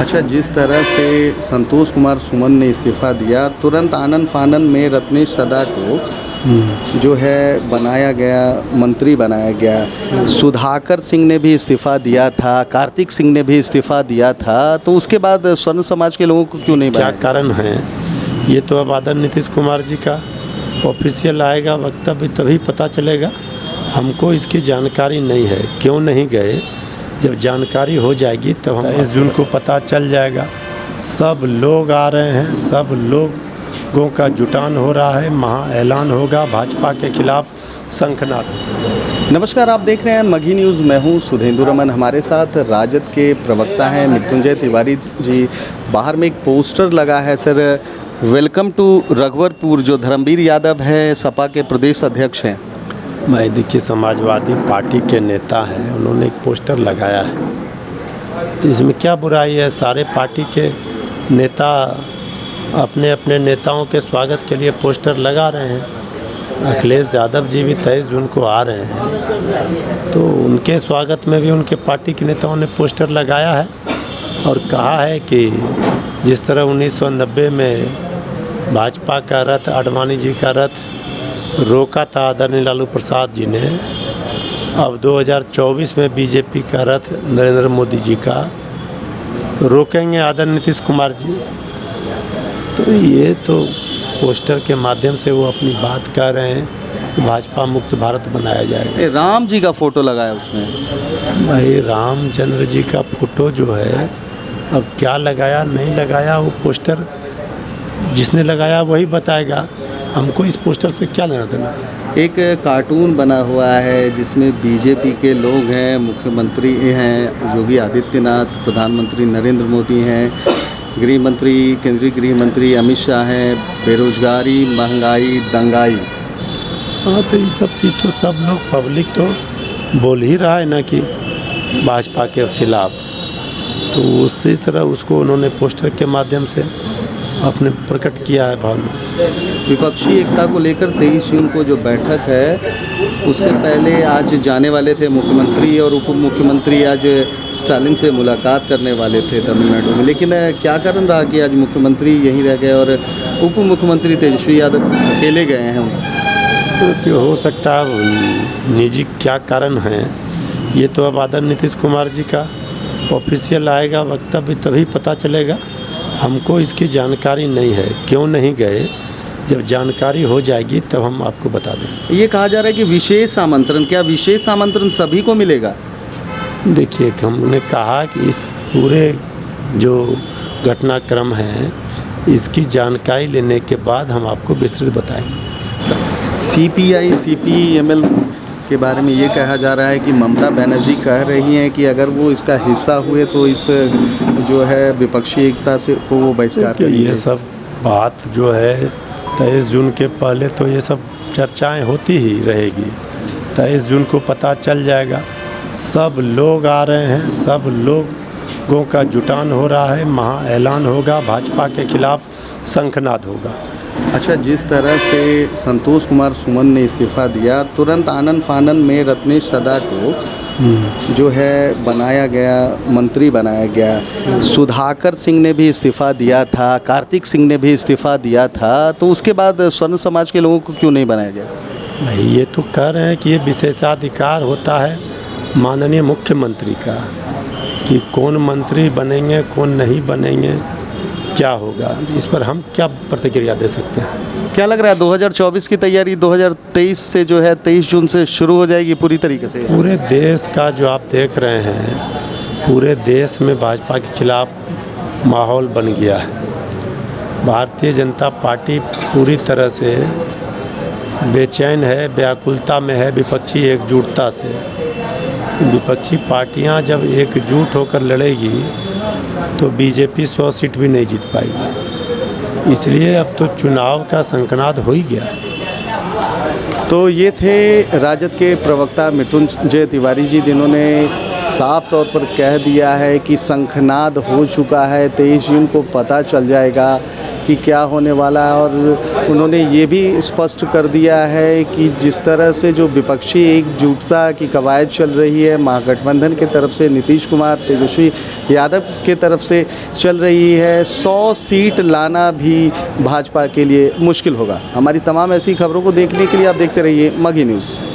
अच्छा, जिस तरह से संतोष कुमार सुमन ने इस्तीफ़ा दिया, तुरंत आनन फानन में रत्नेश सदा को जो है बनाया गया, मंत्री बनाया गया। सुधाकर सिंह ने भी इस्तीफ़ा दिया था, कार्तिक सिंह ने भी इस्तीफ़ा दिया था, तो उसके बाद स्वर्ण समाज के लोगों को क्यों नहीं क्या बनाया? कारण है ये तो अब आदरणीय नीतीश कुमार जी का ऑफिशियल आएगा वक्तव्य तभी पता चलेगा। हमको इसकी जानकारी नहीं है, क्यों नहीं गए। जब जानकारी हो जाएगी तब हम 23 जून को पता चल जाएगा। सब लोग आ रहे हैं, सब लोगों का जुटान हो रहा है, महा ऐलान होगा, भाजपा के खिलाफ शंखनाद। नमस्कार, आप देख रहे हैं मघी न्यूज़। मैं हूं सुधेंदु रमन। हमारे साथ राजद के प्रवक्ता हैं मृत्युंजय तिवारी जी। बाहर में एक पोस्टर लगा है सर, वेलकम टू रघुवरपुर, जो धर्मवीर यादव है, सपा के प्रदेश अध्यक्ष हैं। मैं देखिए समाजवादी पार्टी के नेता हैं, उन्होंने एक पोस्टर लगाया है तो इसमें क्या बुराई है। सारे पार्टी के नेता अपने अपने नेताओं के स्वागत के लिए पोस्टर लगा रहे हैं। अखिलेश यादव जी भी 23 जून को आ रहे हैं तो उनके स्वागत में भी उनके पार्टी के नेताओं ने पोस्टर लगाया है और कहा है कि जिस तरह 1990 में भाजपा का रथ, आडवाणी जी का रथ रोका था आदरणीय लालू प्रसाद जी ने, अब 2024 में बीजेपी का रथ नरेंद्र मोदी जी का रोकेंगे आदरणीय नीतीश कुमार जी। तो ये तो पोस्टर के माध्यम से वो अपनी बात कर रहे हैं कि भाजपा मुक्त भारत बनाया जाएगा। राम जी का फोटो लगाया उसमें। भाई रामचंद्र जी का फोटो जो है, अब क्या लगाया नहीं लगाया वो पोस्टर जिसने लगाया वही बताएगा। हमको इस पोस्टर से क्या लेना देना। एक कार्टून बना हुआ है जिसमें बीजेपी के लोग हैं, मुख्यमंत्री हैं योगी आदित्यनाथ, प्रधानमंत्री नरेंद्र मोदी हैं, गृह मंत्री, केंद्रीय गृह मंत्री अमित शाह हैं, बेरोजगारी, महंगाई, दंगाई। हाँ, तो ये सब चीज़ तो सब लोग पब्लिक तो बोल ही रहा है ना कि भाजपा के खिलाफ, तो उसी तरह उसको उन्होंने पोस्टर के माध्यम से आपने प्रकट किया है भावना। विपक्षी एकता को लेकर 23 जून को जो बैठक है, उससे पहले आज जाने वाले थे मुख्यमंत्री और उप मुख्यमंत्री, आज स्टालिन से मुलाकात करने वाले थे तमिलनाडु में, लेकिन क्या कारण रहा कि आज मुख्यमंत्री यहीं रह गए और उप मुख्यमंत्री तेजस्वी यादव अकेले गए हैं? तो क्यों हो सकता है, निजी क्या कारण है ये तो अब आदरणीय नीतीश कुमार जी का ऑफिशियल आएगा वक्तव्य तभी पता चलेगा। हमको इसकी जानकारी नहीं है, क्यों नहीं गए। जब जानकारी हो जाएगी तब हम आपको बता दें। ये कहा जा रहा है कि विशेष आमंत्रण, क्या विशेष आमंत्रण सभी को मिलेगा? देखिए, हमने कहा कि इस पूरे जो घटनाक्रम है इसकी जानकारी लेने के बाद हम आपको विस्तृत बताएंगे। सीपीआई सीपीएमएल के बारे में ये कहा जा रहा है कि ममता बनर्जी कह रही हैं कि अगर वो इसका हिस्सा हुए तो इस जो है विपक्षी एकता से को वो बहिष्कार करेंगे। ये सब बात जो है 23 जून के पहले तो ये सब चर्चाएं होती ही रहेगी। 23 जून को पता चल जाएगा। सब लोग आ रहे हैं, सब लोगों का जुटान हो रहा है, महा ऐलान होगा, भाजपा के खिलाफ शंखनाद होगा। अच्छा, जिस तरह से संतोष कुमार सुमन ने इस्तीफ़ा दिया, तुरंत आनन फानन में रत्नेश सदा को जो है बनाया गया, मंत्री बनाया गया। सुधाकर सिंह ने भी इस्तीफ़ा दिया था, कार्तिक सिंह ने भी इस्तीफ़ा दिया था, तो उसके बाद स्वर्ण समाज के लोगों को क्यों नहीं बनाया गया? नहीं, ये तो कह रहे हैं कि ये विशेषाधिकार होता है माननीय मुख्यमंत्री का कि कौन मंत्री बनेंगे कौन नहीं बनेंगे, क्या होगा। इस पर हम क्या प्रतिक्रिया दे सकते हैं। क्या लग रहा है 2024 की तैयारी 2023 से जो है 23 जून से शुरू हो जाएगी पूरी तरीके से? पूरे देश का जो आप देख रहे हैं, पूरे देश में भाजपा के खिलाफ माहौल बन गया है। भारतीय जनता पार्टी पूरी तरह से बेचैन है, व्याकुलता में है विपक्षी एकजुटता से। विपक्षी पार्टियां जब एकजुट होकर लड़ेगी तो बीजेपी 100 सीट भी नहीं जीत पाएगी। इसलिए अब तो चुनाव का शंखनाद हो ही गया। तो ये थे राजद के प्रवक्ता मृत्युंजय तिवारी जी, जिन्होंने साफ तौर पर कह दिया है कि शंखनाद हो चुका है। 23 जून को पता चल जाएगा कि क्या होने वाला है। और उन्होंने ये भी स्पष्ट कर दिया है कि जिस तरह से जो विपक्षी एकजुटता की कवायद चल रही है महागठबंधन की तरफ से, नीतीश कुमार तेजस्वी यादव के तरफ से चल रही है, 100 सीट लाना भी भाजपा के लिए मुश्किल होगा। हमारी तमाम ऐसी खबरों को देखने के लिए आप देखते रहिए माघी न्यूज़।